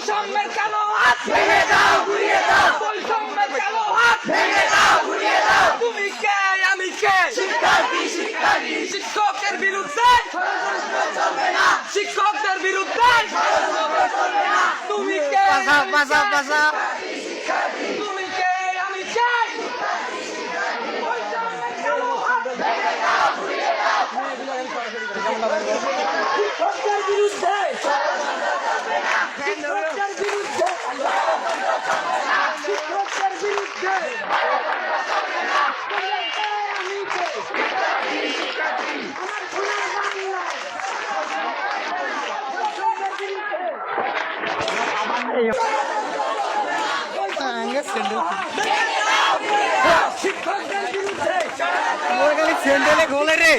বৈষম্যের কালো হাত ভেঙে দাও, ঘুরিয়ে দাও। বৈষম্যের কালো হাত ভেঙে দাও, ঘুরিয়ে দাও। তুমি কে, আমি কে? শিক্ষার্থী, শিক্ষার্থী। শিক্ষকের বিরুদ্ধে ষড়যন্ত্র চলবে না। শিক্ষকদের বিরুদ্ধে ষড়যন্ত্র চলবে না। তুমি কে, তুমি কে, আমি কে? বৈষম্যের কালো হাত ভেঙে দাও, ঘুরিয়ে দাও। শিক্ষকদের বিরুদ্ধে শিক্ষকদের বিরুদ্ধে শিক্ষকদের বিরুদ্ধে আমি কে? আমার সোনার বাংলা শিক্ষকদের বিরুদ্ধে স্যান্ডেলে গোলে রে।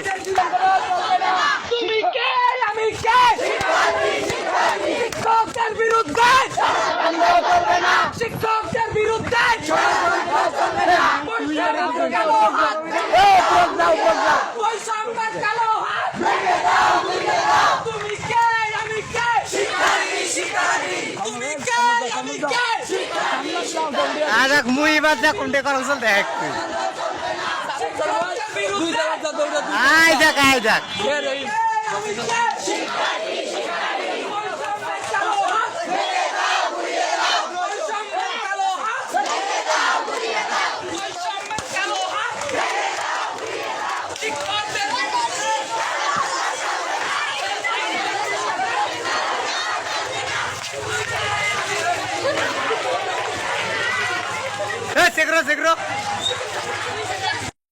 তুমি কে, আমি কে? শিক্ষকদের বিরুদ্ধে চলবে না। শিক্ষকদের বিরুদ্ধে বৈষম্যের কালো হাত বৈষম্যের কালো হাত ভেঙে দাও, ঘুরিয়ে দাও। তুমি কে, আমি কে? শিক্ষার্থী, শিক্ষার্থী। তুমি কে, আমি কে? আজ মুই এবার যা কোনটা করা চল দেখ শিক্ষকদের বিরুদ্ধে আয় দেখ আয় দেখ আমি কে? শিক্ষার্থী, শিক্ষার্থী। বৈষম্যের কালো হাত ভেঙে দাও, ঘুরিয়ে দাও। বৈষম্যের কালো হাত ভেঙে দাও, ঘুরিয়ে দাও। বৈষম্যের কালো হাত ভেঙে দাও, ঘুরিয়ে দাও। শিক্ষকদের বিরুদ্ধে সেগ্রো